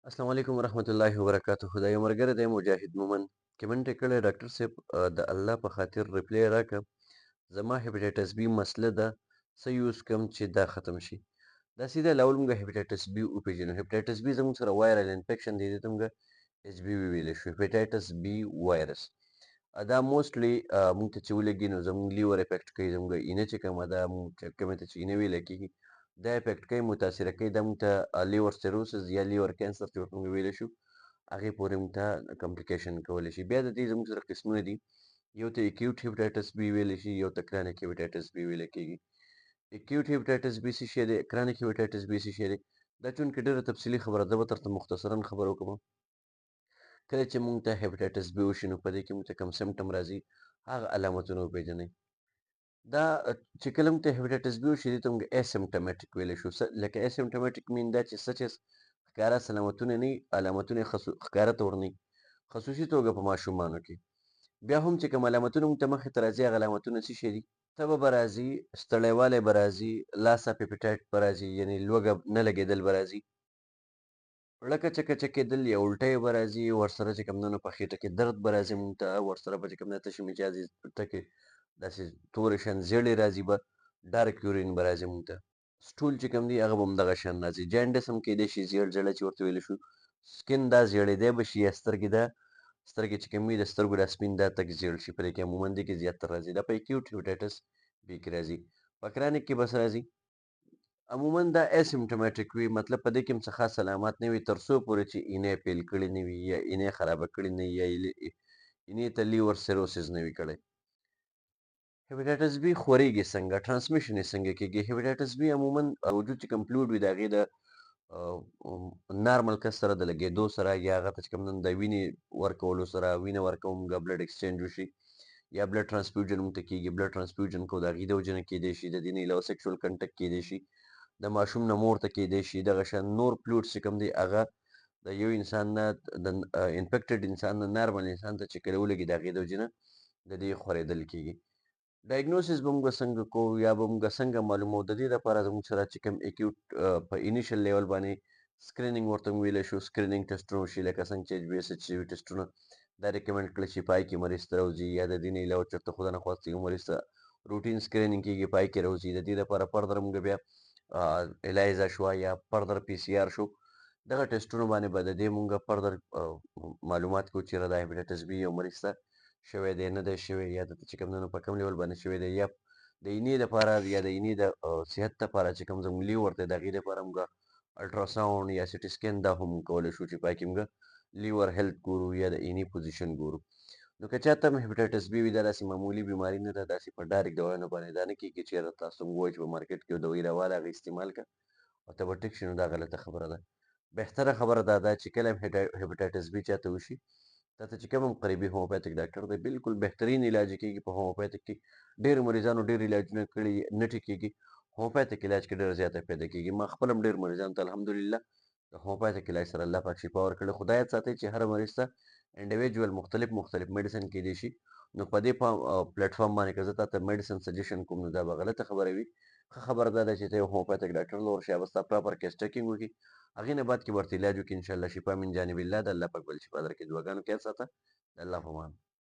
السلام علیکم ورحمت الله وبرکاته. دا یو ملګری دی مجاهد مومن کمنټ یې کړی ډاکټر صاحب، د الله په خاطر ریپلی راکړه. زما هیپاټایټس بي مسله ده، څه یوز کم چې دا ختم شي. دا سیده لاول موږ هیپاټایټس بي وپېژنو. هیپاټایټس بي زموږ سره وایرل انفیکشن دی، دې ته موږ ایچ بي وي ویلی شو، هیپاټایټس بي وایرس. دا موسټلی موږ ته چې ولګي نو زموږ لیور افیکټ کوي، زموږ اینه چې کومه ده، موږ چې کومې ته چې اینه ویلی کېږي دا افیکټ کوي، متاثره کوي. دا موږ ته لیور سیروسس یا لیور کینسر چې ورته موږ ویلی شو هغې پورې موږ ته کمپلیکیشن کولی شي. بیا د دې زموږ سره قسمونه دي، یو ته اکیوټ هیپاټایټس بي ویلی شي، یو ته کرانیک هیپاټایټس بي ویلی کېږي. اکیوټ هیپاټایټس بي څه شی دی، کرانیک هیپاټایټس بي څه شی دی. دا چونکې ډېره تفصیلي خبره ده، به درته مختصرا خبره وکړم. کله چې موږ ته هیپاټایټس بي وشي نو په دې کې موږ ته کوم سمټم راځي، هغه علامتونه وپېژنئ. دا چې کله موږ ته هیپاټایټس بي وشي دې ته موږ اسیمپټومټیک ویلی شو. لکه اسیمپټومټیک مین دا چې څه چې ښکاره علامتونه نه وي، علامتونه یې ښکاره طور نه وي، خصوصي توګه په ماشومانو کې. بیا هم چې کوم علامتونه موږ ته مخې ته راځي، هغه علامتونه څه شي دي؟ تبه به راځي، ستړیوالی به راځي، لاس اف اپیټایټ به راځي، یعنې لوږه نه لګېدل به راځي، ړکه چکه چکېدل یا الټۍ به راځي، ورسره چې کوم په خېټه کې درد به راځي موږ ته، ورسره به چې کوم تشې مجازي ټکې داسې تورې شان زیړې راځي به، ډارک یورین به راځي موږ ته. سټول چې کوم دی هغه به همدغه شان راځي. جانډس هم کېدای شي، زیړ زیړه چې ورته ویلی شو. سکن دا زیړېدی به شي، یا سترګې دا سترګې چې کوم وي د سترګو دا سپین دا تک زیړ شي. په دې کې عموماً دې کې زیاتره راځي. دا په اکیوټ هیپاټایټس بي کې راځي. په کرانیک کې بس راځي. عموماً دا اسیمپټومټیک وي، مطلب په دې کې هم څه خاص علامات نه وي تر څو پورې چې اینې پیل کړې نه وي، یا اینې خرابه کړې نه وي، یا اینې ته لیور سیروسس نه وي کړی. هیپاټایټس بي خورېږي څنګه، ټرانسمیشن یې څنګه کېږي؟ هیپاټایټس بي عموماً وجود چې کوم فلویډ وي د هغې د نارمل کس سره د لګېدو سره، یا هغه ته چې کوم د وینې ورکولو سره، وینه ورکوو موږ بلډ ایکسچینج وشي، یا بلډ ټرانسفیوژن موږ ته کېږي. بلډ ټرانسفیوژن کوو د هغې د وجې نه کېدی شي، د دې نه علاوه سیکشوال کنټیکټ کېدی شي، د ماشوم نه مور ته کېدی شي. دغه شان نور فلویډز چې کوم دی هغه د یو انسان نه د انفیکټډ انسان نه نارمل انسان ته چې کله ولګي د هغې د وجې نه د دې خورېدل کېږي. ډایګنوسس به موږ څنګه کوو، یا به موږ څنګه معلوموو؟ د دې لپاره زموږ سره چې کوم اکیوټ په انیشل لیول باندې سکرینینګ ورته موږ ویلی شو، سکرینینګ ټسټونه وشي، لکه څنګه چې ایچ بي ایس ایچ سي وي ټسټونه دا ریکمنډ کړی شي. پای کې مریض ته راوځي، یا د دې نه علاوه چېرته خدا نخواسته یو مریض ته روټین سکرینینګ کېږي، پای کې راوځي. د دې لپاره فردر موږ بیا الیزا شوه یا فردر پی سی آر شو، دغه ټسټونو باندې به د دې موږ فردر معلومات کوو چېرې دا هیپاټایټس بي یو مریض ته شوی دی نه دی شوی، یا دلته چې کوم په کوم لیول باندې شوی دی، یا د اینې دپاره یا د اینې د صحت دپاره چې کوم زموږ لیور دی د هغې دپاره موږ الټراساونډ یا سټي سکین دا هم کولی شو چې پای کې موږ لیور هیلث ګورو یا د اینې پوزیشن ګورو. نو که چاته هم هیپاټایټس بي وي، دا داسې معمولي بیماري نه ده، داسې په ډایرک دوايانو باندې دا نه کېږي. چېرته تاسو موږ ووایو چې په مارکېټ کې یو دوایي راواله، هغه استعمال کړه او ته به ټیک شي، نو دا غلطه خبره ده. بهتره خبره دا ده چې کله هم هیپاټایټس بي چاته وشي، تاته چې کوم هم قریبي هومیوپیتھک ډاکټر دی، بالکل بهترین علاج یې کېږي. په هومیوپیتھک کې ډېرو مریضانو ډېر علاجونه کړي، نه ټیکېږي. هومیوپیتھک علاج کې ډېره زیاته فایده کېږي. ما خپل هم ډېر مریضانو ته الحمدلله د هومیوپیتھک علاج سره الله پاک شفا ورکړې. خو دا یاد ساتئ چې هر مریض ته انډیویجوال مختلف میډیسن کېدی شي. نو په دې پلیټفارم باندې که زه تاته میډیسن سجیشن کوم، نو دا به غلطه خبره وي. ښه خبره دا ده چې ته یو هومیوپیتھک ډاکټر ته ورشې، هغه به ستا پراپر کیس ټیکینګ وکړي، هغې نه بعد کې به ورته علاج وکړي. انشاءالله شفا من جانب الله. د الله پاک بل شفا درکړي. دعاګانو کې یاد ساته. د الله په امان.